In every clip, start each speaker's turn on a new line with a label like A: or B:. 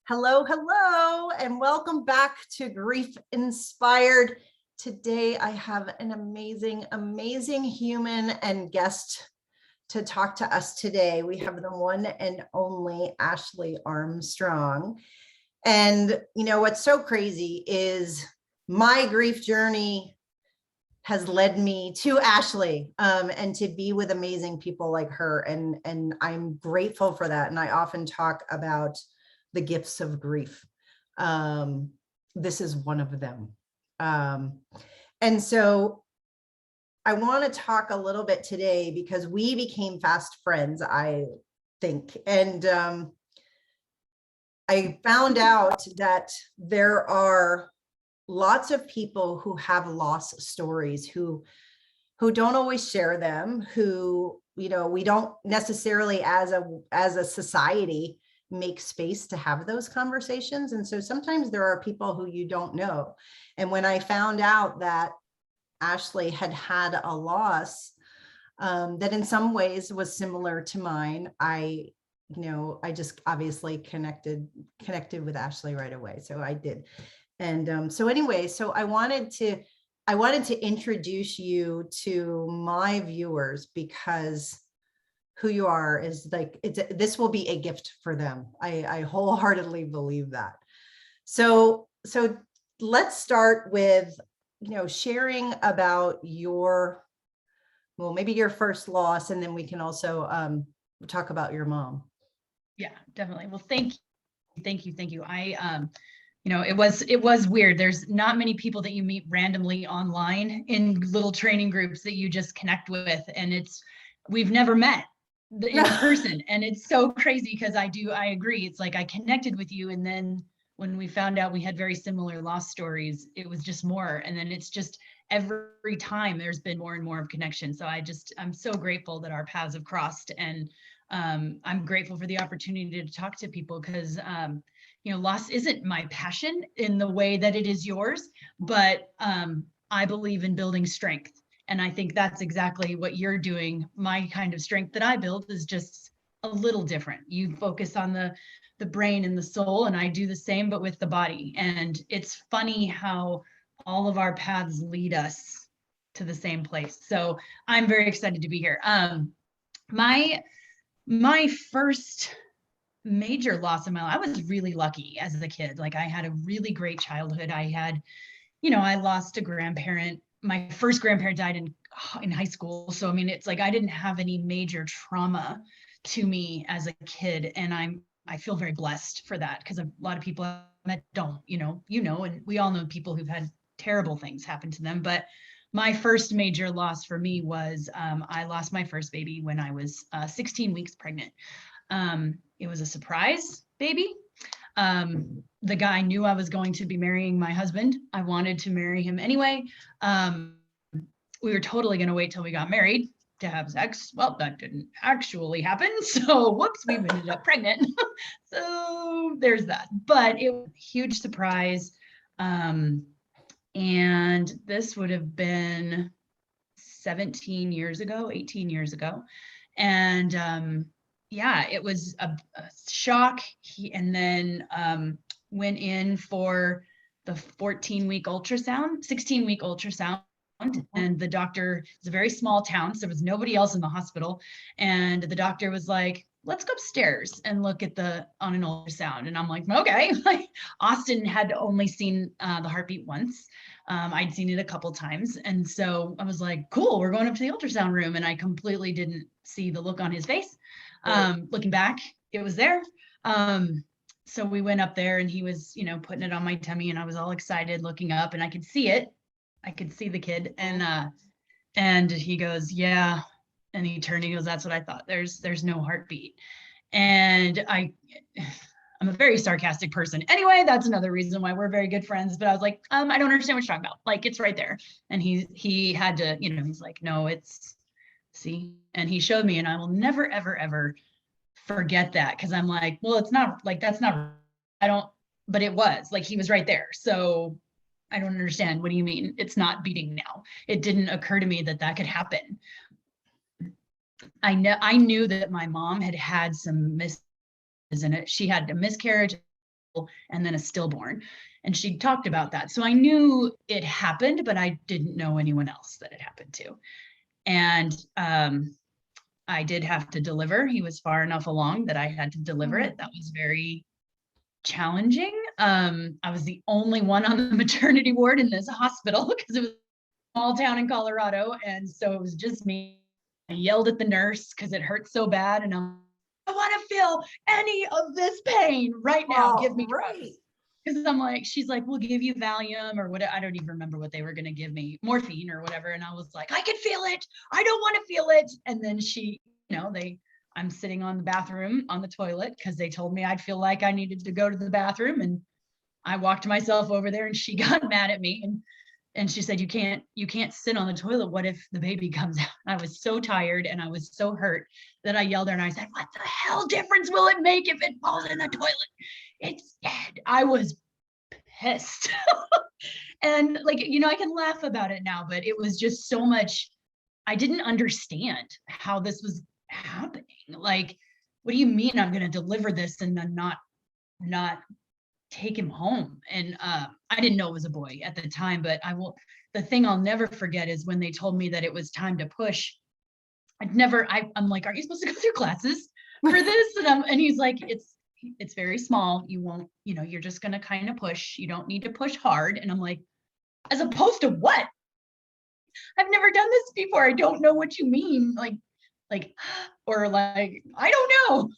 A: Hello, hello, and welcome back to Grief Inspired. Today, I have an amazing human and guest to talk to us today. We have the one and only Ashley Armstrong. And you know, what's so crazy is my grief journey has led me to Ashley and to be with amazing people like her. And I'm grateful for that. And I often talk about the gifts of grief. This is one of them. And so I want to talk a little bit today because we became fast friends, I think. And I found out that there are lots of people who have loss stories who don't always share them, who, you know, we don't necessarily as a society make space to have those conversations. And so sometimes there are people who you don't know. And when I found out that Ashley had had a loss that in some ways was similar to mine, I just obviously connected with Ashley right away. So I did. And so anyway, so I wanted to introduce you to my viewers because who you are is like, this will be a gift for them. I wholeheartedly believe that. So let's start with, sharing about maybe your first loss, and then we can also talk about your mom.
B: Yeah, definitely. Well, thank you. It was weird. There's not many people that you meet randomly online in little training groups that you just connect with. And we've never met in person. And it's so crazy because I agree. It's like I connected with you. And then when we found out we had very similar loss stories, it was just more. And then it's just every time there's been more and more of connection. So I'm so grateful that our paths have crossed. And I'm grateful for the opportunity to talk to people because, loss isn't my passion in the way that it is yours, but I believe in building strength. And I think that's exactly what you're doing. My kind of strength that I build is just a little different. You focus on the brain and the soul, and I do the same, but with the body. And it's funny how all of our paths lead us to the same place. So I'm very excited to be here. My first major loss in my life, I was really lucky as a kid. Like I had a really great childhood. I lost a grandparent. My first grandparent died in high school. So, I mean, it's like I didn't have any major trauma to me as a kid. And I feel very blessed for that because a lot of people I met don't, and we all know people who've had terrible things happen to them. But my first major loss for me was I lost my first baby when I was 16 weeks pregnant. It was a surprise baby. The guy knew I was going to be marrying my husband. I wanted to marry him anyway. We were totally going to wait till we got married to have sex. Well, that didn't actually happen. So whoops, we ended up pregnant. So there's that. But it was a huge surprise. And this would have been 18 years ago. And it was a shock. And then went in for the 16-week ultrasound. And the doctor, it's a very small town, so there was nobody else in the hospital. And the doctor was like, let's go upstairs and look on an ultrasound. And I'm like, okay. Like Austin had only seen the heartbeat once. I'd seen it a couple times. And so I was like, cool, we're going up to the ultrasound room. And I completely didn't see the look on his face. Looking back, it was there. So we went up there and he was, putting it on my tummy, and I was all excited looking up, and I could see it. I could see the kid, and he goes, yeah. And he turned and he goes, that's what I thought. There's no heartbeat. And I'm a very sarcastic person. Anyway, that's another reason why we're very good friends. But I was like, I don't understand what you're talking about. Like, it's right there. And he had to, he's like, no, see, and he showed me, and I will never, ever, ever forget that. Cause I'm like, well, it's not like, that's not, but it was like, he was right there. So I don't understand. What do you mean it's not beating now? It didn't occur to me that could happen. I knew that my mom had some miscarriages in it. She had a miscarriage and then a stillborn. And she talked about that. So I knew it happened, but I didn't know anyone else that it happened to. And I did have to deliver. He was far enough along that I had to deliver it. That was very challenging. I was the only one on the maternity ward in this hospital because it was a small town in Colorado. And so it was just me. I yelled at the nurse because it hurt so bad. And I want to feel any of this pain right now. Give me drugs. Because I'm like, she's like, we'll give you Valium or what. I don't even remember what they were going to give me, morphine or whatever. And I was like, I can feel it. I don't want to feel it. And then she, I'm sitting on the bathroom on the toilet because they told me I'd feel like I needed to go to the bathroom. And I walked myself over there and she got mad at me. And she said, you can't sit on the toilet. What if the baby comes out? I was so tired and I was so hurt that I yelled at her and I said, what the hell difference will it make if it falls in the toilet? It's dead. I was pissed. And I can laugh about it now, but it was just so much. I didn't understand how this was happening. Like, what do you mean I'm going to deliver this and then not take him home? And I didn't know it was a boy at the time, but the thing I'll never forget is when they told me that it was time to push. I'm like, aren't you supposed to go through classes for this? And he's like, it's very small. You won't, you're just going to kind of push. You don't need to push hard. And I'm like, as opposed to what? I've never done this before. I don't know what you mean. Or I don't know.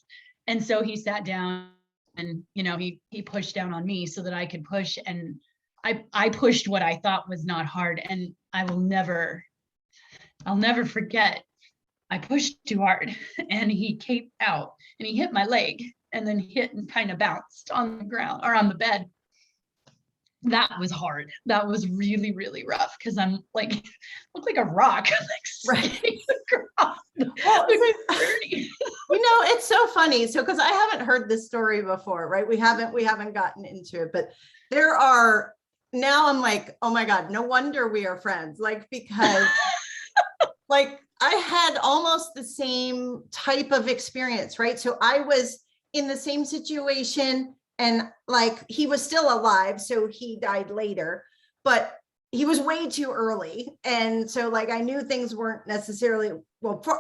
B: And so he sat down and, he pushed down on me so that I could push. And I pushed what I thought was not hard. And I'll never forget. I pushed too hard and he came out and he hit my leg and then hit and kind of bounced on the ground or on the bed. That was hard. That was really, really rough because I'm look like a rock.
A: Right.
B: Across.
A: Well, it's so funny. So, because I haven't heard this story before, right? We haven't gotten into it, but now I'm like, oh my God, no wonder we are friends. Because I had almost the same type of experience, right? So I was in the same situation and he was still alive. So he died later, but he was way too early. And so I knew things weren't necessarily,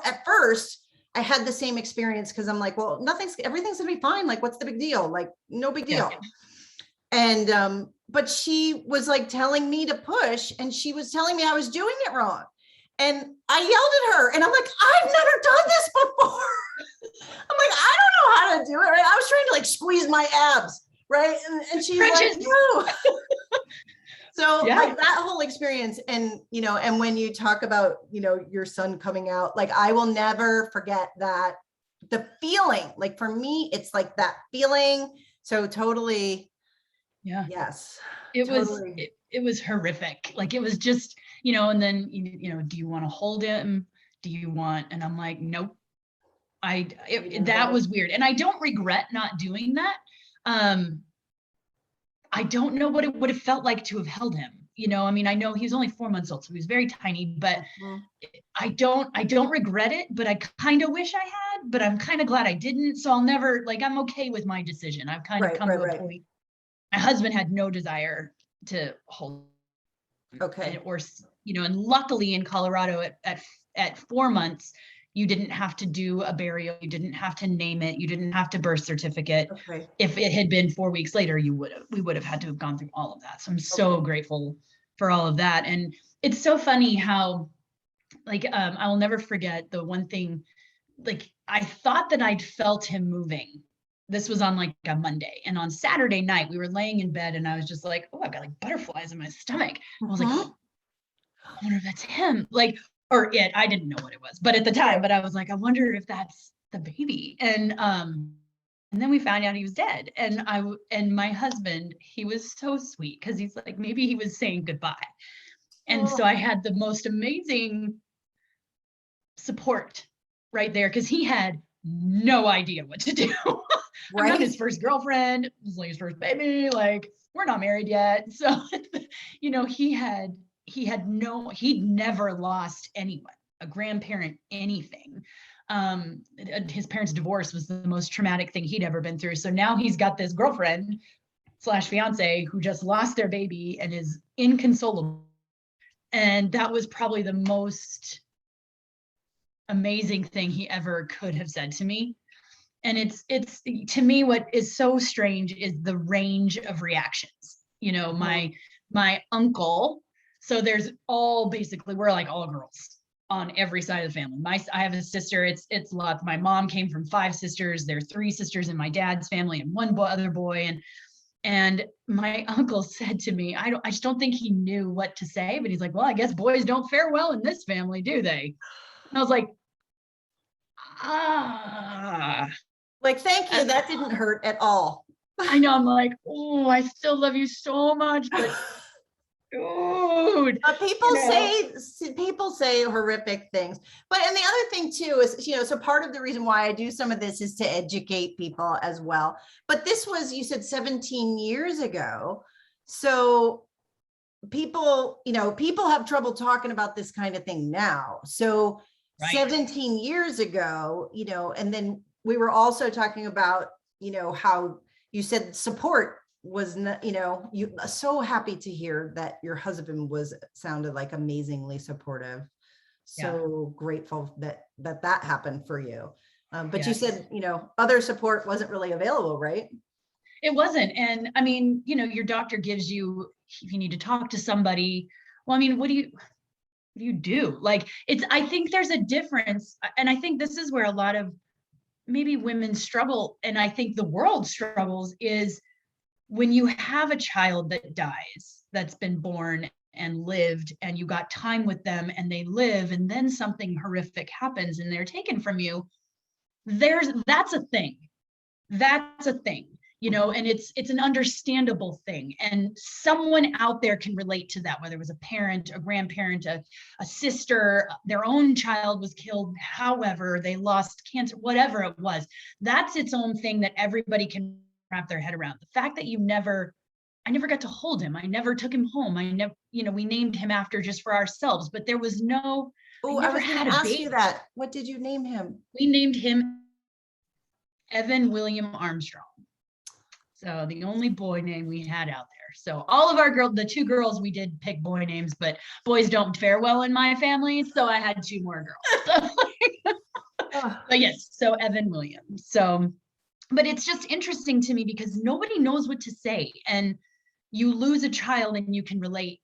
A: at first I had the same experience because I'm like, well, everything's gonna be fine. What's the big deal? No big deal. Yeah. And, but she was telling me to push and she was telling me I was doing it wrong. And I yelled at her and I'm like, I've never done this before. I'm like, I don't know how to do it. Right. I was trying to squeeze my abs. Right. And she's like, no. So that whole experience and, and when you talk about, your son coming out, I will never forget that the feeling, for me, it's that feeling. So totally.
B: Yeah.
A: Yes.
B: It
A: totally.
B: was, it was horrific. It was just, and then, do you want to hold him? Do you want, and I'm like, nope. That was weird. And I don't regret not doing that. I don't know what it would have felt like to have held him. I know he was only 4 months old, so he was very tiny, but I don't regret it, but I kind of wish I had, but I'm kind of glad I didn't. So I'll never, I'm okay with my decision. I've kind of come to a point. My husband had no desire to hold.
A: Okay.
B: And luckily in Colorado at 4 months, you didn't have to do a burial. You didn't have to name it. You didn't have to birth certificate.
A: Okay.
B: If it had been 4 weeks later, we would have had to have gone through all of that. So I'm so grateful for all of that. And it's so funny how, I will never forget the one thing, I thought that I'd felt him moving. This was on a Monday. And on Saturday night, we were laying in bed and I was just like, oh, I've got butterflies in my stomach. I was like, oh, I wonder if that's him. Or it, I didn't know what it was, but at the time, but I was like, I wonder if that's the baby. And then we found out he was dead. And my husband, he was so sweet because he's like, maybe he was saying goodbye. And so I had the most amazing support right there because he had no idea what to do. I'm not his first girlfriend. It was his first baby. We're not married yet. So, he'd never lost anyone, a grandparent, anything. His parents' divorce was the most traumatic thing he'd ever been through. So now he's got this girlfriend slash fiance who just lost their baby and is inconsolable. And that was probably the most amazing thing he ever could have said to me. And it's to me, what is so strange is the range of reactions. You know, my uncle, so there's all, basically we're like all girls on every side of the family. I have a sister, it's lots. My mom came from 5 sisters. There are 3 sisters in my dad's family and 1 other boy. And my uncle said to me, I just don't think he knew what to say, but he's like, well, I guess boys don't fare well in this family, do they? And I was like,
A: like, thank you. That didn't hurt at all.
B: I know. I'm like, oh, I still love you so much, but dude.
A: But people say horrific things. But and the other thing too is, so part of the reason why I do some of this is to educate people as well. But this was, you said 17 years ago. So people have trouble talking about this kind of thing now. So right. 17 years ago, and then we were also talking about, how you said support was not, you so happy to hear that your husband sounded like amazingly supportive. So grateful that happened for you. But yes. You said, other support wasn't really available, right?
B: It wasn't. And I mean, your doctor gives you, if you need to talk to somebody, well, I mean, what do you do? Like, I think there's a difference. And I think this is where a lot of maybe women struggle. And I think the world struggles is when you have a child that dies, that's been born and lived, and you got time with them and they live, and then something horrific happens and they're taken from you. That's a thing. That's a thing. And it's an understandable thing. And someone out there can relate to that, whether it was a parent, a grandparent, a sister, their own child was killed, however, they lost cancer, whatever it was. That's its own thing that everybody can wrap their head around. The fact that I never got to hold him. I never took him home. I never, we named him after just for ourselves, but there was no,
A: I was going to ask you that. What did you name him?
B: We named him Evan William Armstrong. So the only boy name we had out there. So all of our the 2 girls, we did pick boy names, but boys don't fare well in my family. So I had 2 more girls. But yes, so Evan Williams. So, but it's just interesting to me because nobody knows what to say. And you lose a child and you can relate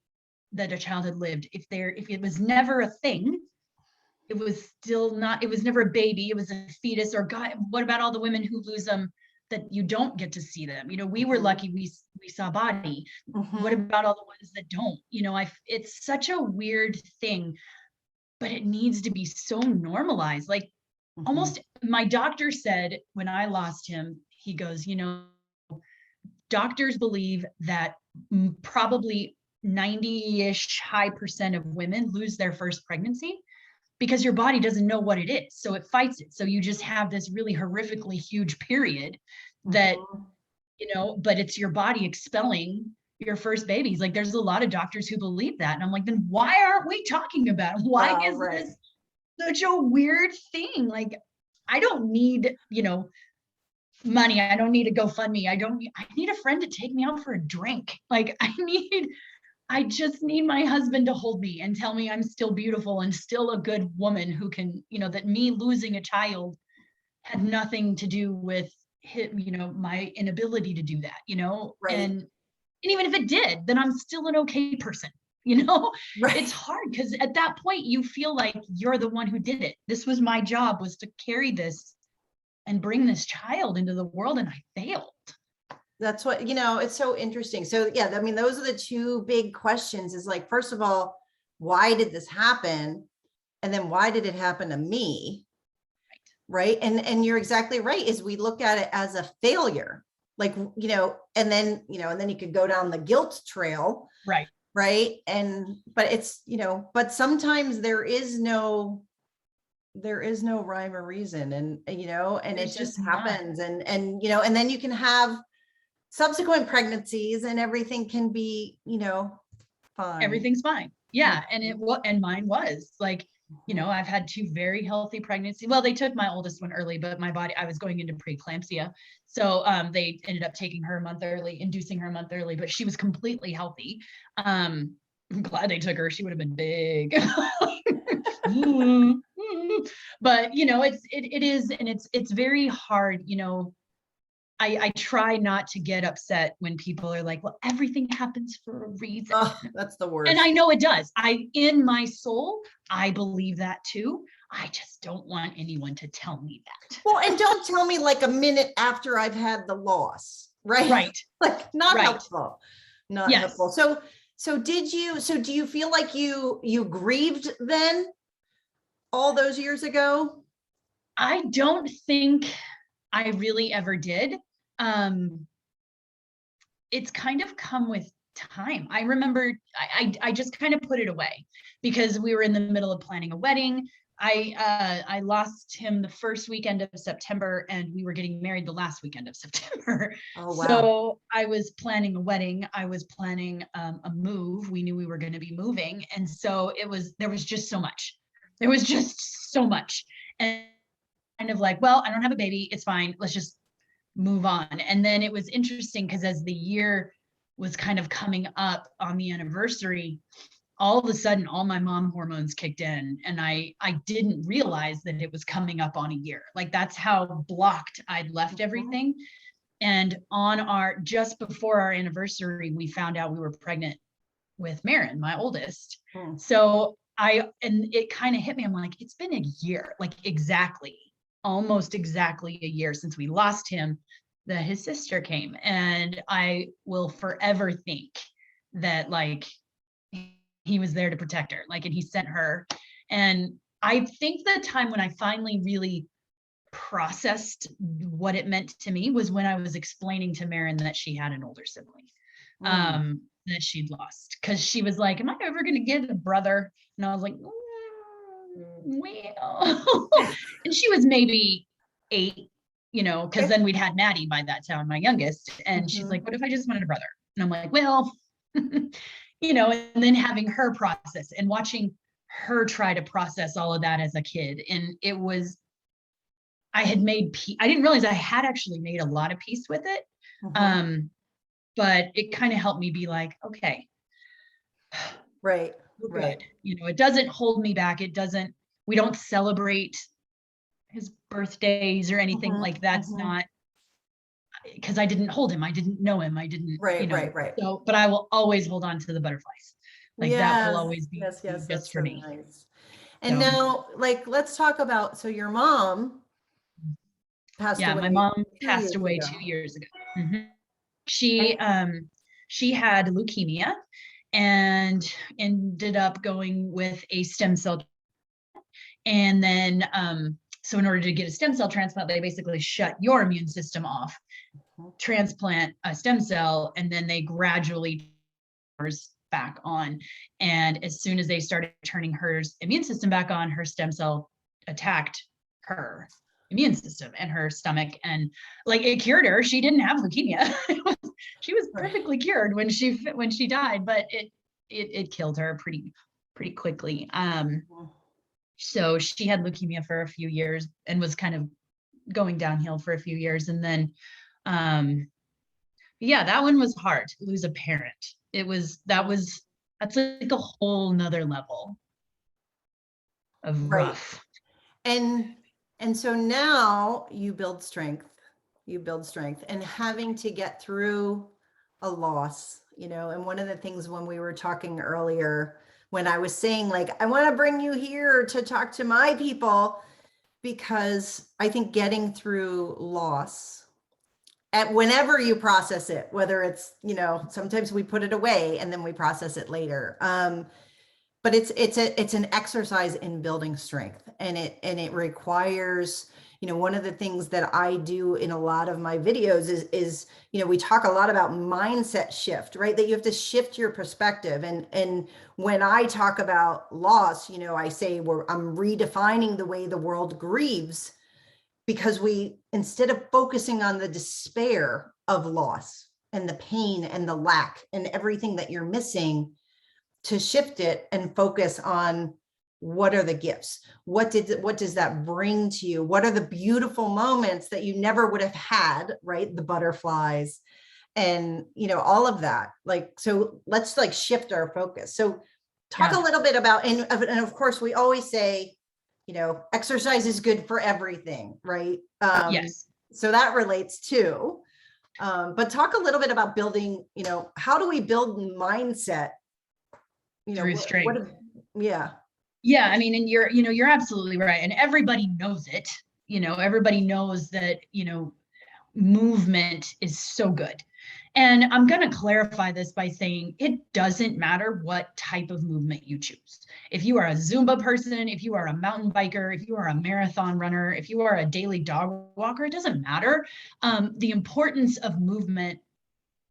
B: that a child had lived. If it was never a thing, it was never a baby, it was a fetus. Or God, what about all the women who lose them that you don't get to see them? We were lucky we saw body. What about all the ones that don't? It's such a weird thing, but it needs to be so normalized. Like almost, my doctor said when I lost him, he goes, doctors believe that probably 90-ish high % of women lose their first pregnancy because your body doesn't know what it is. So it fights it. So you just have this really horrifically huge period that, but it's your body expelling your first babies. Like there's a lot of doctors who believe that. And I'm like, then why aren't we talking about it? Why is this such a weird thing? Like, I don't need, money. I don't need a GoFundMe. I need a friend to take me out for a drink. Like I just need my husband to hold me and tell me I'm still beautiful and still a good woman who can, that me losing a child had nothing to do with him, my inability to do that,
A: Right.
B: And even if it did, then I'm still an okay person, Right. It's hard because at that point you feel like you're the one who did it. This was my job, was to carry this and bring this child into the world, and I failed.
A: That's what, it's so interesting. So yeah, I mean, those are the 2 big questions is like, first of all, why did this happen? And then why did it happen to me? Right. And you're exactly right, is we look at it as a failure, like, and then you could go down the guilt trail.
B: Right.
A: Right. But it's, but sometimes there is no rhyme or reason, and it just happens. And then you can have subsequent pregnancies and everything can be, fine.
B: Everything's fine. Yeah. And mine was like, You know, I've had 2 very healthy pregnancies. Well, they took my oldest one early, but my body, I was going into preeclampsia. So they ended up taking her a month early, inducing her a month early, but she was completely healthy. I'm glad they took her. She would have been big. But you know, it is, and it's very hard, you know. I try not to get upset when people are like, well, everything happens for a reason.
A: Oh, that's the worst.
B: And I know it does. In my soul, I believe that too. I just don't want anyone to tell me that.
A: Well, and don't tell me like a minute after I've had the loss, right?
B: Right.
A: Like not
B: Right.
A: helpful. Not
B: Yes.
A: helpful. So do you feel like you grieved then all those years ago?
B: I don't think I really ever did. It's kind of come with time. I remember I just kind of put it away because we were in the middle of planning a wedding. I lost him the first weekend of September, and we were getting married the last weekend of September.
A: Oh, wow.
B: So I was planning a wedding. I was planning a move. We knew we were going to be moving, and so there was just so much. There was just so much, and kind of like, well, I don't have a baby. It's fine. Let's just move on. And then it was interesting because as the year was kind of coming up on the anniversary, all of a sudden all my mom hormones kicked in, and I didn't realize that it was coming up on a year. Like that's how blocked I'd left everything. And just before our anniversary, we found out we were pregnant with Marin, my oldest. So and it kind of hit me. I'm like, it's been a year, like almost exactly a year since we lost him, that his sister came. And I will forever think that like he was there to protect her, like, and he sent her. And I think the time when I finally really processed what it meant to me was when I was explaining to Marin that she had an older sibling, that she'd lost. Cause she was like, am I ever going to get a brother? And I was like, well, and she was maybe 8, you know, because then we'd had Maddie by that time, my youngest. And she's like, what if I just wanted a brother? And I'm like, well, you know, and then having her process and watching her try to process all of that as a kid. And it was, I didn't realize I had actually made a lot of peace with it. But it kind of helped me be like, okay,
A: Right.
B: we're good. You know, it doesn't hold me back. We don't celebrate his birthdays or anything like that's not, because I didn't hold him. I didn't know him. I didn't, you know,
A: Right.
B: So, but I will always hold on to the butterflies. Like that will always be just for me.
A: Nice. And now, like, let's talk about, so your mom passed away.
B: Yeah, my mom passed away 2 years ago. She had leukemia and ended up going with a stem cell. And then, so in order to get a stem cell transplant, they basically shut your immune system off, transplant a stem cell, and then they gradually back on. And as soon as they started turning her immune system back on, her stem cell attacked her immune system and her stomach, and like it cured her. She didn't have leukemia. She was perfectly cured when she died, but it killed her pretty quickly. So she had leukemia for a few years and was kind of going downhill for a few years. And then, yeah, that one was hard to lose a parent. That's like a whole nother level of rough.
A: And so now you build strength, and having to get through a loss, you know. And one of the things when we were talking earlier, when I was saying like, I want to bring you here to talk to my people, because I think getting through loss, at whenever you process it, whether it's, you know, sometimes we put it away and then we process it later. But it's an exercise in building strength, and it requires, you know, one of the things that I do in a lot of my videos is, you know, we talk a lot about mindset shift, right? That you have to shift your perspective. And when I talk about loss, you know, I say I'm redefining the way the world grieves, because instead of focusing on the despair of loss and the pain and the lack and everything that you're missing, to shift it and focus on what are the gifts? What does that bring to you? What are the beautiful moments that you never would have had, right? The butterflies and, all of that. Like, so let's like shift our focus. So talk a little bit about, and of course we always say, exercise is good for everything, right?
B: Yes.
A: So that relates too. But talk a little bit about building, how do we build mindset?
B: Through strength.
A: Yeah.
B: Yeah. I mean, and you're absolutely right. And everybody knows it, everybody knows that, movement is so good. And I'm going to clarify this by saying it doesn't matter what type of movement you choose. If you are a Zumba person, if you are a mountain biker, if you are a marathon runner, if you are a daily dog walker, it doesn't matter. The importance of movement,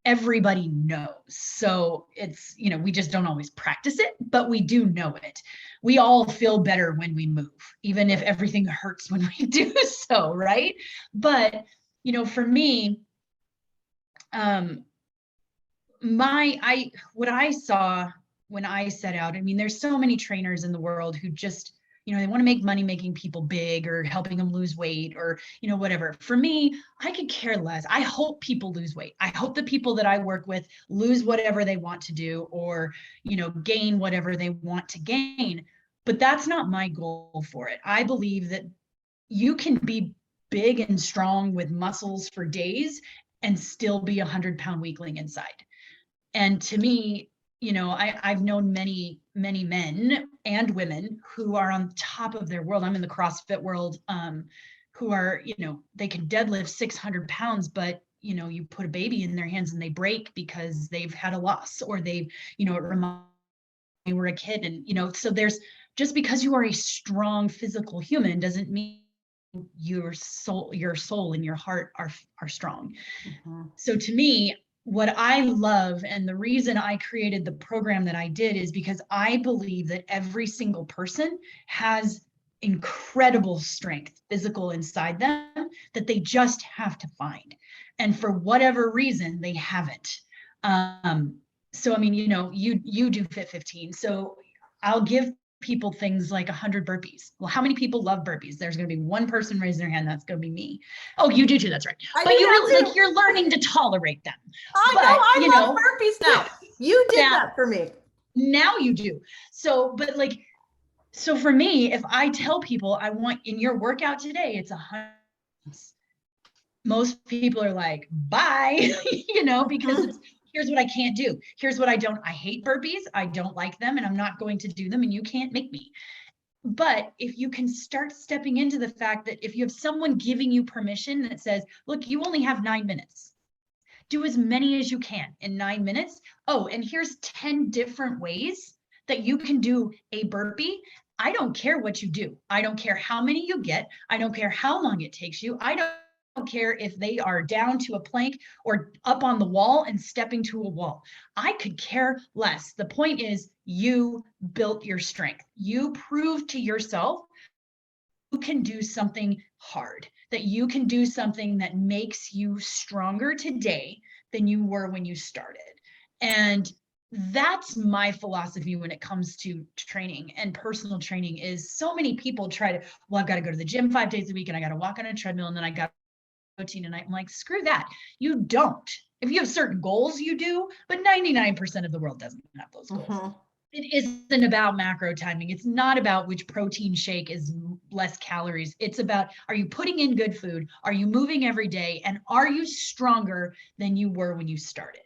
B: everybody knows. So it's, we just don't always practice it, but we do know it. We all feel better when we move, even if everything hurts when we do so, right? But, for me, what I saw when I set out, I mean, there's so many trainers in the world who just, they want to make money making people big or helping them lose weight or, whatever. For me, I could care less. I hope people lose weight. I hope the people that I work with lose whatever they want to do or, gain whatever they want to gain. But that's not my goal for it. I believe that you can be big and strong with muscles for days and still be 100-pound weakling inside. And to me, I've known many, many men and women who are on top of their world. I'm in the CrossFit world, who are, they can deadlift 600 pounds, but, you put a baby in their hands and they break because they've had a loss or they've, it reminds me they were a kid. And, so there's, just because you are a strong physical human doesn't mean your soul and your heart are strong. Mm-hmm. So to me, what I love and the reason I created the program that I did is because I believe that every single person has incredible strength, physical inside them that they just have to find. And for whatever reason, they haven't. So, I mean, you do FIT15. So I'll give people things like 100 burpees. Well, how many people love burpees? There's going to be one person raising their hand. That's going to be me. Oh, you do too. That's right. But you really, like, you're learning to tolerate them.
A: I love burpees now. You did that for me.
B: Now you do. So, but like, so for me, if I tell people I want in your workout today, it's 100. Most people are like, bye, because it's, here's what I can't do. Here's what I don't. I hate burpees. I don't like them and I'm not going to do them and you can't make me. But if you can start stepping into the fact that if you have someone giving you permission that says, look, you only have 9 minutes, do as many as you can in 9 minutes. Oh, and here's 10 different ways that you can do a burpee. I don't care what you do. I don't care how many you get. I don't care how long it takes you. I don't care if they are down to a plank or up on the wall and stepping to a wall. I could care less. The point is you built your strength. You proved to yourself you can do something hard, that you can do something that makes you stronger today than you were when you started. And that's my philosophy when it comes to training and personal training. Is so many people try to, well, I've got to go to the gym 5 days a week and I got to walk on a treadmill and then I got protein and I'm like, screw that. You don't. If you have certain goals, you do, but 99% of the world doesn't have those goals. Mm-hmm. It isn't about macro timing. It's not about which protein shake is less calories. It's about, are you putting in good food? Are you moving every day? And are you stronger than you were when you started?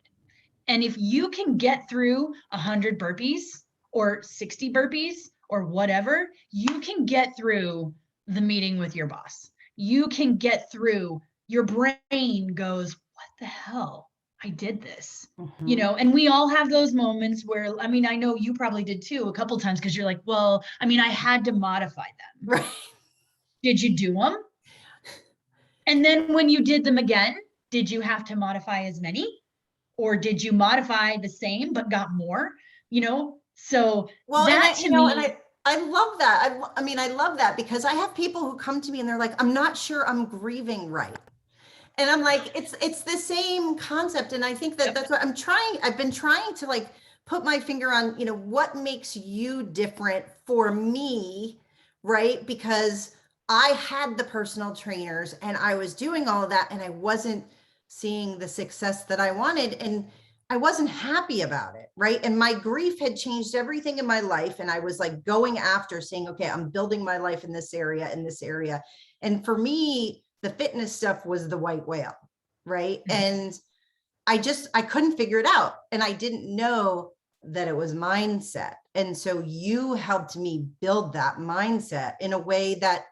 B: And if you can get through 100 burpees or 60 burpees or whatever, you can get through the meeting with your boss. You can get through, your brain goes, what the hell? I did this, mm-hmm. And we all have those moments where, I mean, I know you probably did too a couple of times because you're like, well, I mean, I had to modify them.
A: Right.
B: Did you do them? And then when you did them again, did you have to modify as many? Or did you modify the same but got more? So
A: well,
B: that
A: and I love that. I mean, I love that because I have people who come to me and they're like, I'm not sure I'm grieving right. And I'm like, it's the same concept. And I think that that's what I've been trying to like put my finger on, what makes you different for me, right? Because I had the personal trainers and I was doing all of that and I wasn't seeing the success that I wanted. And I wasn't happy about it, right? And my grief had changed everything in my life. And I was like going after saying, okay, I'm building my life in this area, in this area. And for me, the fitness stuff was the white whale, right? And I couldn't figure it out. And I didn't know that it was mindset. And so you helped me build that mindset in a way that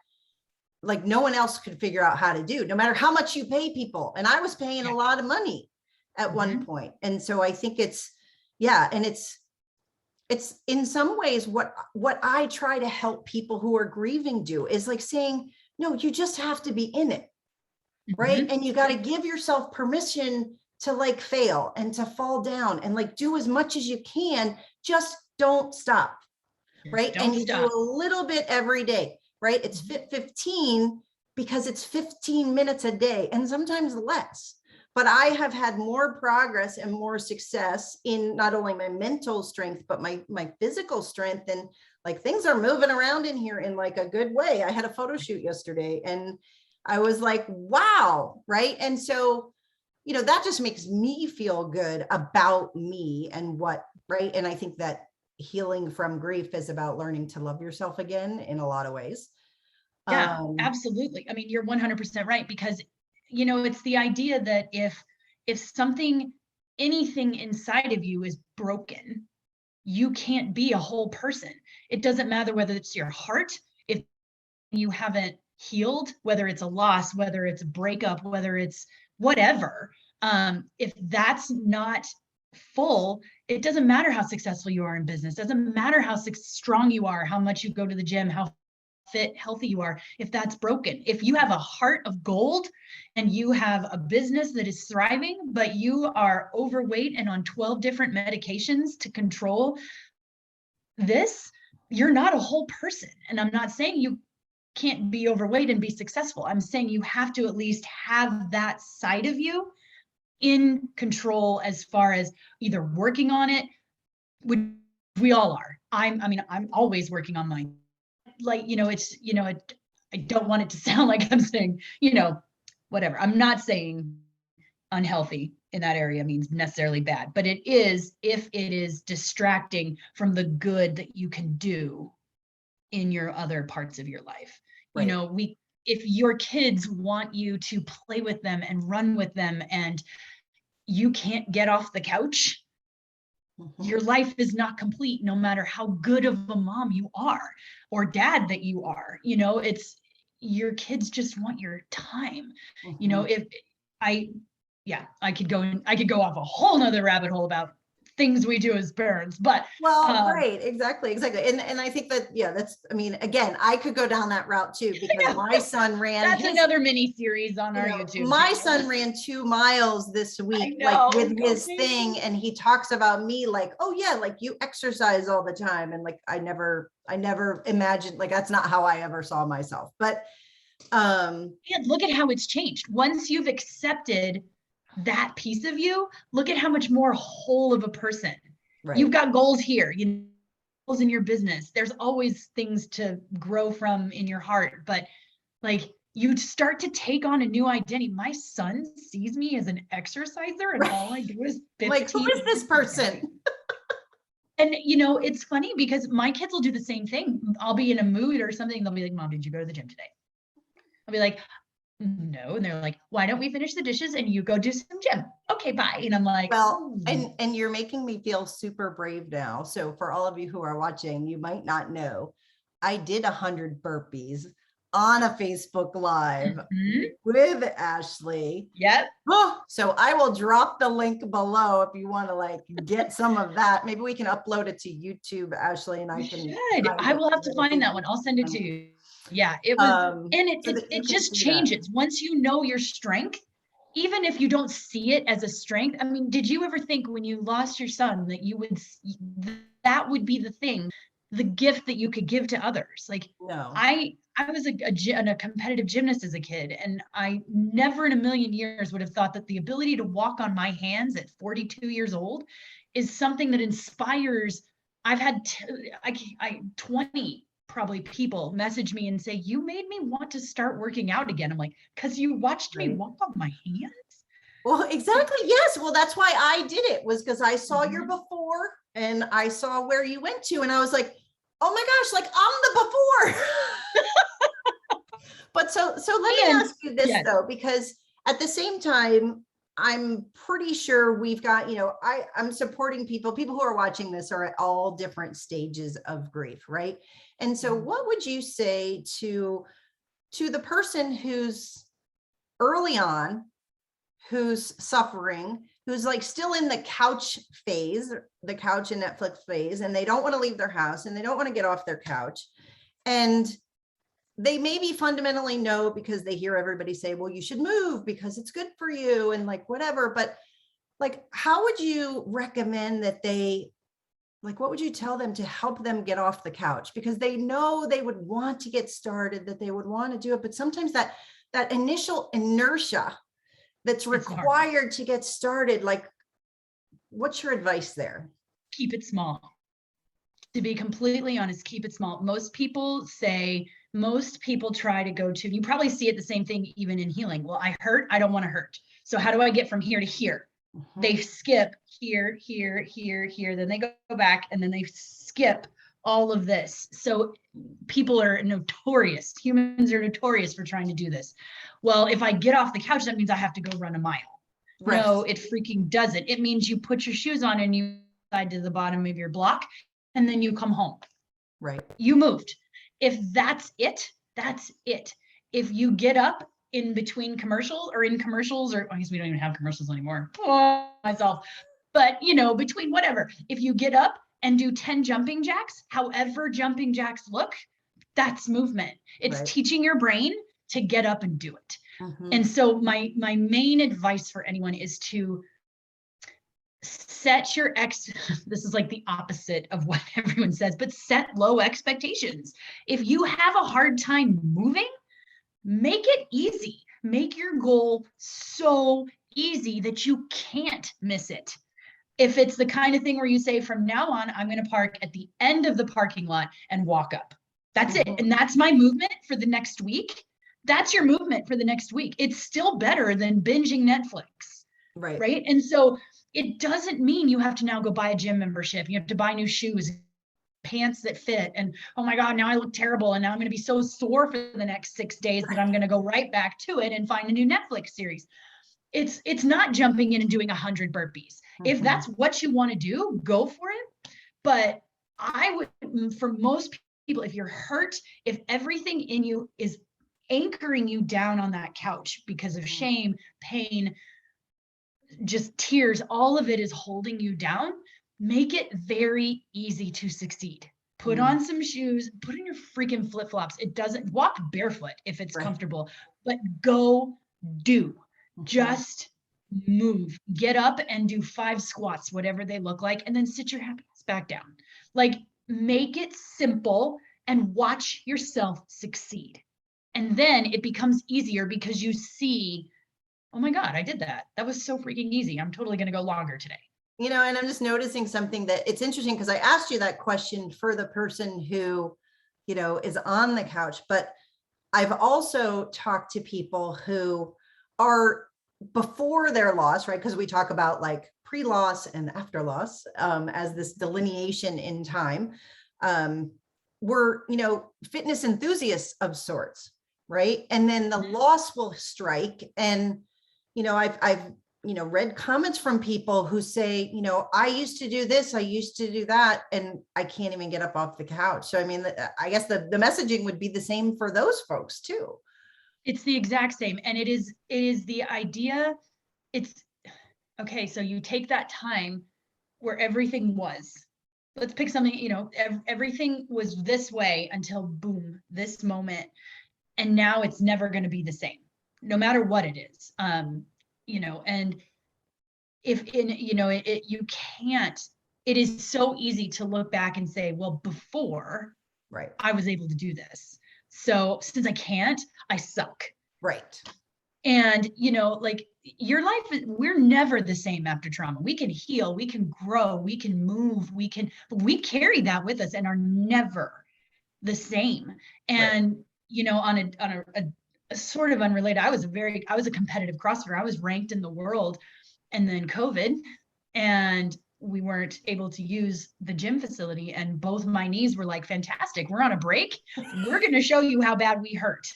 A: like no one else could figure out how to do, no matter how much you pay people. And I was paying a lot of money at one point. And so I think it's in some ways what I try to help people who are grieving do is like saying, no, you just have to be in it. Right. And you got to give yourself permission to like fail and to fall down and like do as much as you can. Just don't stop. Right. And you do a little bit every day. Right. It's FIT15 because it's 15 minutes a day and sometimes less. But I have had more progress and more success in not only my mental strength, but my physical strength. And like things are moving around in here in like a good way. I had a photo shoot yesterday and I was like, wow. Right. And so, that just makes me feel good about me and right. And I think that healing from grief is about learning to love yourself again in a lot of ways.
B: Yeah, absolutely. I mean, you're 100% right, because it's the idea that if anything inside of you is broken, you can't be a whole person. It doesn't matter whether it's your heart, if you haven't healed, whether it's a loss, whether it's a breakup, whether it's whatever. If that's not full, it doesn't matter how successful you are in business. Doesn't matter how strong you are, how much you go to the gym, how fit, healthy you are, if that's broken. If you have a heart of gold and you have a business that is thriving, but you are overweight and on 12 different medications to control this, you're not a whole person. And I'm not saying you can't be overweight and be successful. I'm saying you have to at least have that side of you in control as far as either working on it, which we all are. I'm always working on mine. Like, I don't want it to sound like I'm saying, whatever. I'm not saying unhealthy in that area means necessarily bad, but it is if it is distracting from the good that you can do in your other parts of your life. Right. If your kids want you to play with them and run with them and you can't get off the couch, your life is not complete, no matter how good of a mom you are or dad that you are. It's your kids just want your time. I could go off a whole nother rabbit hole about things we do as parents, but
A: right, exactly. And I think that again, I could go down that route too, because my son ran
B: another mini series on our YouTube.
A: My son ran 2 miles this week, like with his thing, and he talks about me like, oh yeah, like you exercise all the time, and like I never imagined, like that's not how I ever saw myself. But
B: look at how it's changed once you've accepted that piece of you. Look at how much more whole of a person. Right. You've got goals here, goals in your business. There's always things to grow from in your heart, but like you start to take on a new identity. My son sees me as an exerciser and all I do is 15
A: like, who is this person?
B: And it's funny because my kids will do the same thing. I'll be in a mood or something. They'll be like, Mom, did you go to the gym today? I'll be like, no. And they're like, why don't we finish the dishes and you go do some gym? Okay, bye. And I'm like,
A: well, and you're making me feel super brave now. So for all of you who are watching, you might not know, I did 100 burpees on a Facebook Live with Ashley.
B: Yep.
A: Oh, so I will drop the link below if you want to like get some of that. Maybe we can upload it to YouTube, Ashley, and
B: I will have to find that one. I'll send it to you. Yeah, it was, and it just changes once you know your strength, even if you don't see it as a strength. I mean, did you ever think when you lost your son that would be the gift that you could give to others? Like,
A: no.
B: I I was a competitive gymnast as a kid, and I never in a million years would have thought that the ability to walk on my hands at 42 years old is something that inspires. I've had 20 probably people message me and say, you made me want to start working out again. I'm like, because you watched me walk on my hands.
A: Well, exactly. Yes. Well, that's why I did it, was because I saw your
B: Mhm.
A: before and I saw where you went to, and I was like, oh my gosh, like I'm the before. But so let me
B: And
A: ask you this
B: yes,
A: though, because at the same time, I'm pretty sure we've got, I'm supporting people who are watching this are at all different stages of grief, right? And so
B: Mhm.
A: what would you say to the person who's early on, who's suffering, who's like still in the couch phase, the couch and Netflix phase, and they don't want to leave their house and they don't want to get off their couch. And they maybe fundamentally know, because they hear everybody say, well, you should move because it's good for you and like whatever. But like, how would you recommend that what would you tell them to help them get off the couch? Because they know they would want to get started, that they would want to do it. But sometimes that initial inertia that's
B: it's the hard part.
A: required to get started, like, what's your advice there?
B: Keep it small. To be completely honest, keep it small. Most people try to go to, you probably see it the same thing even in healing. Well, I hurt, I don't want to hurt. So how do I get from here to here? They skip here, here, here, here, then they go back and then they skip all of this. So people are notorious. Humans are notorious for trying to do this. Well, if I get off the couch, that means I have to go run a mile.
A: Right.
B: No, it freaking doesn't. It means you put your shoes on and you slide to the bottom of your block and then you come home.
A: Right.
B: You moved. If that's it, that's it. If you get up in between commercials, or I guess we don't even have commercials anymore. Oh, myself. But between whatever, if you get up and do 10 jumping jacks, however jumping jacks look, that's movement. It's
A: Right.
B: teaching your brain to get up and do it.
A: Mm-hmm.
B: And so my main advice for anyone is to set your this is like the opposite of what everyone says, but set low expectations. If you have a hard time moving, make it easy. Make your goal so easy that you can't miss it. If it's the kind of thing where you say, from now on, I'm going to park at the end of the parking lot and walk up. That's it. And that's my movement for the next week. That's your movement for the next week. It's still better than binging Netflix.
A: Right.
B: Right. And so it doesn't mean you have to now go buy a gym membership. You have to buy new shoes, pants that fit. And oh my God, now I look terrible. And now I'm going to be so sore for the next 6 days that I'm going to go right back to it and find a new Netflix series. It's not jumping in and doing 100 burpees. If that's what you want to do, go for it. But I would, for most people, if you're hurt, if everything in you is anchoring you down on that couch because of shame, pain, just tears, all of it is holding you down, make it very easy to succeed. Put on some shoes, put in your freaking flip-flops. It doesn't, walk barefoot if it's comfortable, but go do. Just move. Get up and do 5 squats, whatever they look like, and then sit your happy ass back down. Like, make it simple and watch yourself succeed. And then it becomes easier because you see, oh my God, I did that. That was so freaking easy. I'm totally going to go longer today.
A: And I'm just noticing something that it's interesting, because I asked you that question for the person who, is on the couch, but I've also talked to people who are before their loss, right? Because we talk about like pre-loss and after loss as this delineation in time. We're, fitness enthusiasts of sorts, right? And then the loss will strike. And, I've read comments from people who say, I used to do this, I used to do that, and I can't even get up off the couch. So, I mean, I guess the messaging would be the same for those folks too.
B: It's the exact same. And it is the idea. It's okay. So you take that time where everything was, let's pick something, everything was this way until boom, this moment. And now it's never going to be the same, no matter what it is. And if you can't, it is so easy to look back and say, well, before
A: right,
B: I was able to do this. So since I can't, I suck.
A: Right.
B: And, like your life, we're never the same after trauma. We can heal, we can grow, we can move, we carry that with us and are never the same. And, on a sort of unrelated, I was a competitive CrossFitter. I was ranked in the world, and then COVID, and we weren't able to use the gym facility. And both my knees were like, fantastic, we're on a break. We're going to show you how bad we hurt.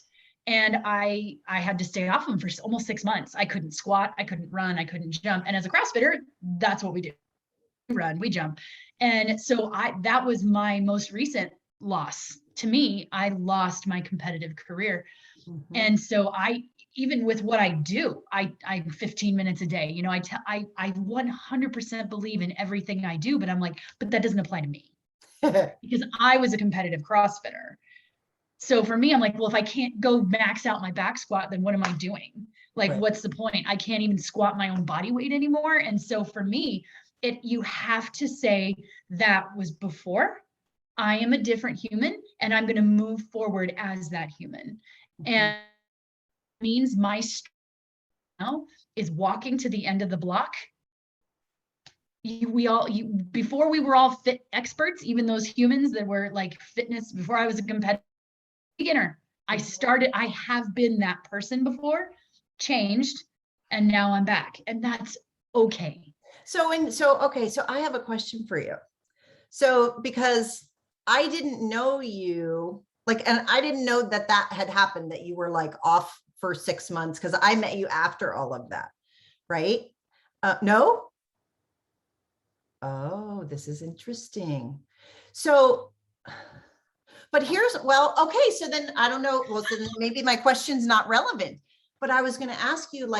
B: And I had to stay off them for almost 6 months. I couldn't squat, I couldn't run, I couldn't jump. And as a CrossFitter, that's what we do. We run, we jump. And so that was my most recent loss. To me, I lost my competitive career. Mm-hmm. And so even with what I do, I 15 minutes a day, I 100% believe in everything I do, but I'm like, but that doesn't apply to me because I was a competitive CrossFitter. So for me, I'm like, well, if I can't go max out my back squat, then what am I doing? Like, what's the point? I can't even squat my own body weight anymore. And so for me, you have to say that was before. I am a different human and I'm going to move forward as that human. Mm-hmm. And means my strength now is walking to the end of the block. Before we were all fit experts, even those humans that were like fitness, before I was a competitive beginner, I have been that person before, changed, and now I'm back. And that's okay.
A: So I have a question for you. So, because I didn't know you, and I didn't know that had happened, that you were like off for 6 months, because I met you after all of that, right? No? Oh, this is interesting. So, but okay, so then I don't know, well, then maybe my question's not relevant, but I was going to ask you,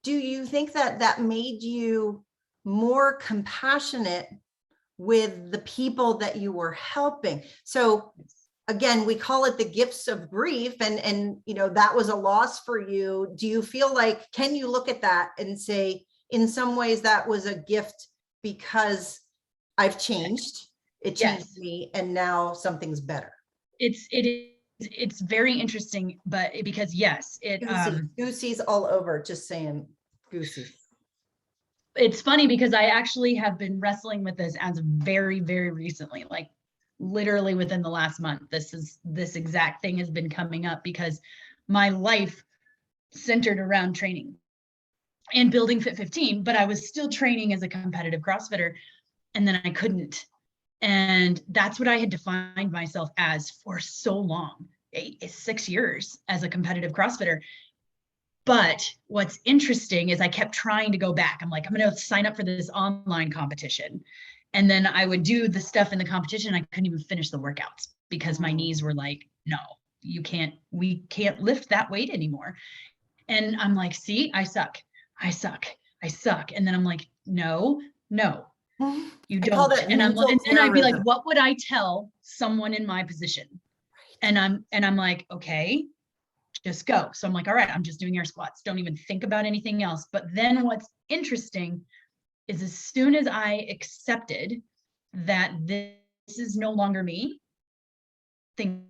A: do you think that made you more compassionate with the people that you were helping? So again, we call it the gifts of grief, and that was a loss for you. Do you feel like, can you look at that and say, in some ways that was a gift because I've changed, it changed me, and now something's better?
B: It's very interesting, but because yes,
A: Goosey's all over, just saying, Goosey.
B: It's funny because I actually have been wrestling with this as very, very recently, like literally within the last month. This exact thing has been coming up because my life centered around training and building FIT15, but I was still training as a competitive CrossFitter, and then I couldn't. And that's what I had defined myself as for so long, 6 years as a competitive CrossFitter. But what's interesting is I kept trying to go back. I'm like, I'm going to sign up for this online competition. And then I would do the stuff in the competition. I couldn't even finish the workouts because my knees were like, no, we can't lift that weight anymore. And I'm like, see, I suck. And then I'm like, no, you don't. And I'd be like, what would I tell someone in my position? And I'm like, okay, just go. So I'm like, all right, I'm just doing air squats. Don't even think about anything else. But then what's interesting is as soon as I accepted that this is no longer me, things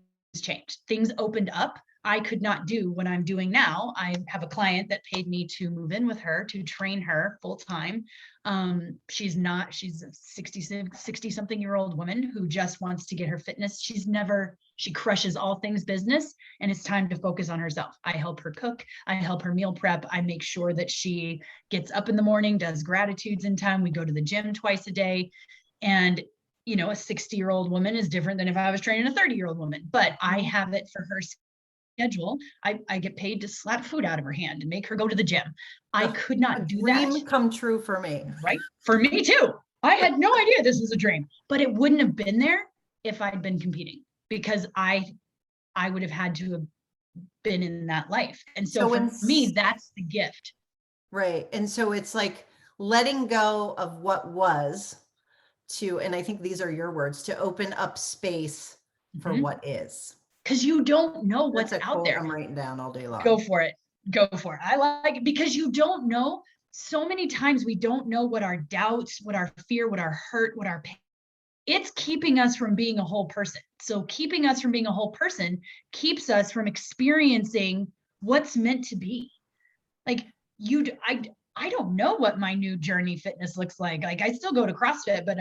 B: changed. Things opened up. I could not do what I'm doing now. I have a client that paid me to move in with her, to train her full time. She's a 60 something year old woman who just wants to get her fitness. She crushes all things business, and it's time to focus on herself. I help her cook. I help her meal prep. I make sure that she gets up in the morning, does gratitudes in time. We go to the gym twice a day. And a 60-year-old woman is different than if I was training a 30-year-old woman, but I have it for her schedule. I get paid to slap food out of her hand and make her go to the gym. I could not do that.
A: Dream come true for me.
B: Right? For me too. I had no idea this was a dream, but it wouldn't have been there if I'd been competing, because I would have had to have been in that life. And so for me, that's the gift.
A: Right. And so it's like letting go of what was and I think these are your words, to open up space for what is.
B: Because you don't know what's out there.
A: I'm writing down all day long.
B: Go for it. I like it because you don't know. So many times we don't know what our doubts, what our fear, what our hurt, what our pain it's keeping us from being a whole person. So keeping us from being a whole person keeps us from experiencing what's meant to be. Like I don't know what my new journey fitness looks like. Like I still go to CrossFit, but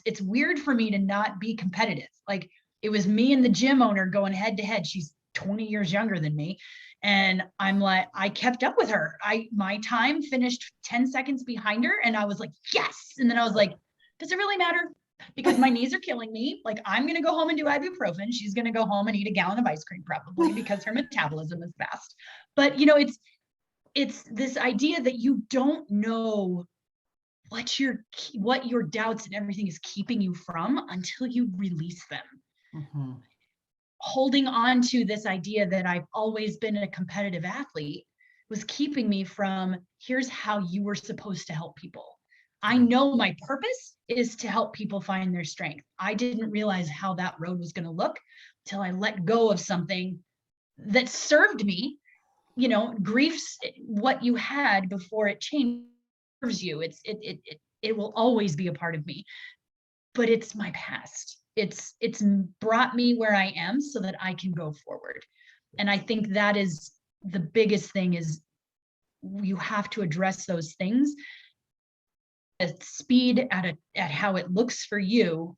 B: it's weird for me to not be competitive. Like it was me and the gym owner going head to head. She's 20 years younger than me. And I'm like, I kept up with her. My time finished 10 seconds behind her. And I was like, yes. And then I was like, does it really matter? Because my knees are killing me. Like I'm going to go home and do ibuprofen. She's going to go home and eat a gallon of ice cream probably because her metabolism is fast. But it's this idea that you don't know what your doubts and everything is keeping you from until you release them.
A: Mm-hmm.
B: Holding on to this idea that I've always been a competitive athlete was keeping me from, here's how you were supposed to help people. I know my purpose is to help people find their strength. I didn't realize how that road was going to look till I let go of something that served me. Grief's what you had before it changes you. It will always be a part of me, but it's my past. It's brought me where I am so that I can go forward. And I think that is the biggest thing, is you have to address those things at speed, at how it looks for you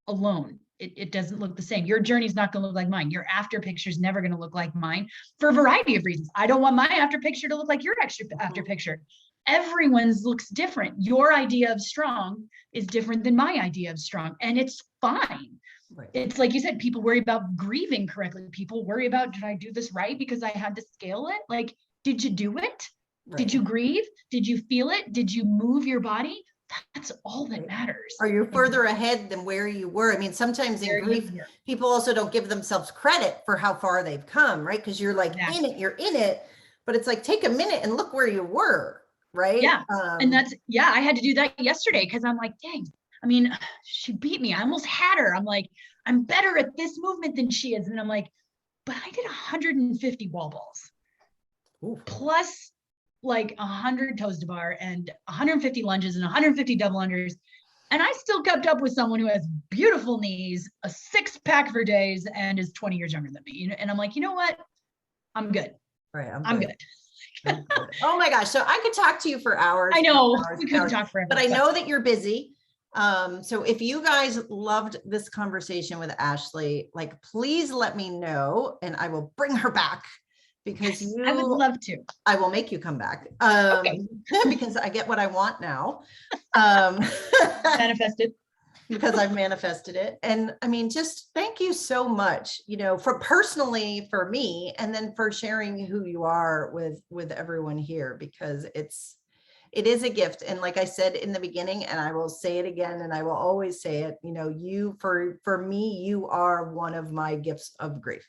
B: alone. It doesn't look the same. Your journey's not going to look like mine. Your after picture is never going to look like mine for a variety of reasons. I don't want my after picture to look like your after picture. Everyone's looks different. Your idea of strong is different than my idea of strong, and it's fine.
A: Right.
B: It's like you said, people worry about grieving correctly. People worry about, did I do this right because I had to scale it? Like, did you do it? Right. Did you grieve? Did you feel it? Did you move your body? That's all that matters.
A: Are you further ahead than where you were? I mean, sometimes in grief, people also don't give themselves credit for how far they've come, right? Because you're like you're in it, but it's like, take a minute and look where you were, right?
B: Yeah. And I had to do that yesterday because I'm like, dang, I mean, she beat me. I almost had her. I'm like, I'm better at this movement than she is. And I'm like, but I did 150 wall balls. Ooh. Plus like 100 toes to bar and 150 lunges and 150 double unders. And I still kept up with someone who has beautiful knees, a 6-pack for days, and is 20 years younger than me. And I'm like, you know what? I'm good.
A: Right.
B: I'm good.
A: Oh my gosh. So I could talk to you for hours.
B: I know we could talk forever,
A: but I know that you're busy. So if you guys loved this conversation with Ashley, like, please let me know and I will bring her back. Because
B: I would love to.
A: I will make you come back because I get what I want now.
B: Manifested.
A: Because I've manifested it. And I mean, just thank you so much, for personally for me, and then for sharing who you are with everyone here, because it is a gift. And like I said in the beginning, and I will say it again, and I will always say it, you, for me, you are one of my gifts of grief.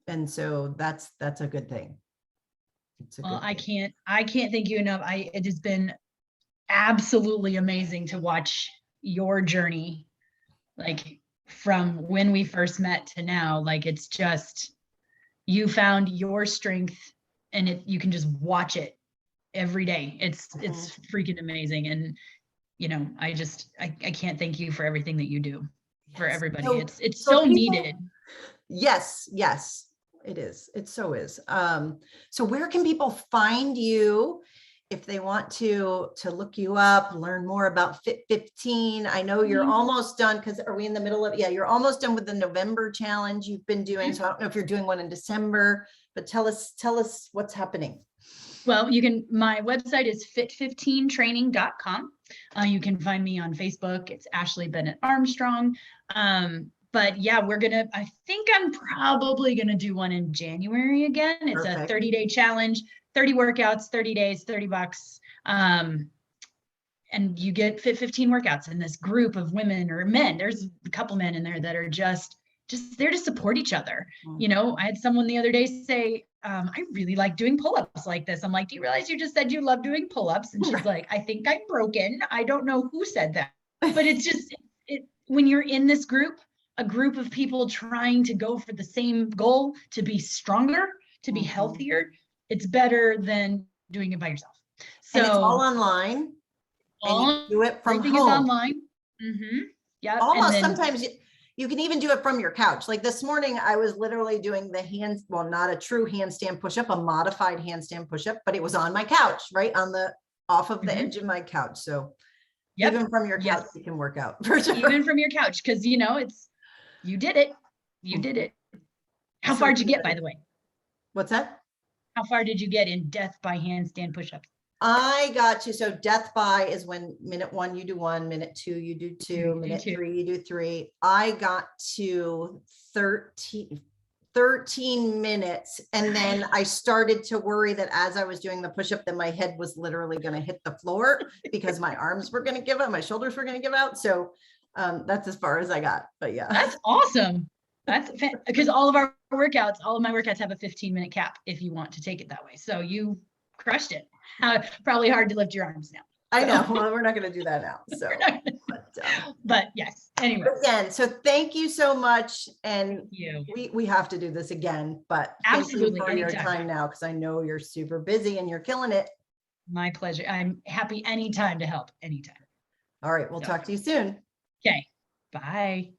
A: And so that's a good thing.
B: I can't thank you enough. It has been absolutely amazing to watch your journey, like from when we first met to now. Like, it's just, you found your strength and you can just watch it every day. It's freaking amazing. And, I can't thank you for everything that you do for everybody. So, it's so people, needed.
A: Yes. It is. It so is. So where can people find you if they want to look you up, learn more about FIT15? I know you're almost done, because are we in the middle of, you're almost done with the November challenge you've been doing. So I don't know if you're doing one in December, but tell us what's happening.
B: Well, my website is FIT15training.com. You can find me on Facebook. It's Ashley Bennett Armstrong. But yeah, I think I'm probably going to do one in January again. It's a 30-day challenge, 30 workouts, 30 days, $30. And you get FIT15 workouts in this group of women or men. There's a couple men in there that are just there to support each other. I had someone the other day say, I really like doing pull-ups like this. I'm like, do you realize you just said you love doing pull-ups? And she's like, I think I'm broken. I don't know who said that. But it's just, when you're in this group, a group of people trying to go for the same goal, to be stronger, to be healthier, it's better than doing it by yourself. So,
A: and it's all online. And you do it from home.
B: Everything is online. Yeah.
A: Almost sometimes you can even do it from your couch. Like this morning, I was literally doing the hands, well, not a true handstand push-up, a modified handstand push-up, but it was on my couch, right on the off of the edge of my couch. So even from your couch, you can work out for sure.
B: Even from your couch, because you know you did it. You did it. How far did you get, by the way?
A: What's that?
B: How far did you get in death by handstand push-ups?
A: I got to, so death by is when minute 1, you do 1, minute 2, you do 2, minute 3, you do 3. I got to 13 minutes. And then I started to worry that as I was doing the push-up, that my head was literally going to hit the floor because my arms were going to give out, my shoulders were going to give out. So that's as far as I got, but yeah.
B: That's awesome. That's because all of my workouts have a 15-minute cap if you want to take it that way. So you crushed it. Probably hard to lift your arms now.
A: I know. Well, we're not going to do that now. So,
B: but yes. Anyway.
A: Again, so thank you so much, and
B: you.
A: we have to do this again. But
B: absolutely,
A: thank you for your time now, because I know you're super busy and you're killing it.
B: My pleasure. I'm happy anytime to help. Anytime.
A: All right, we'll talk to you soon.
B: Okay. Bye.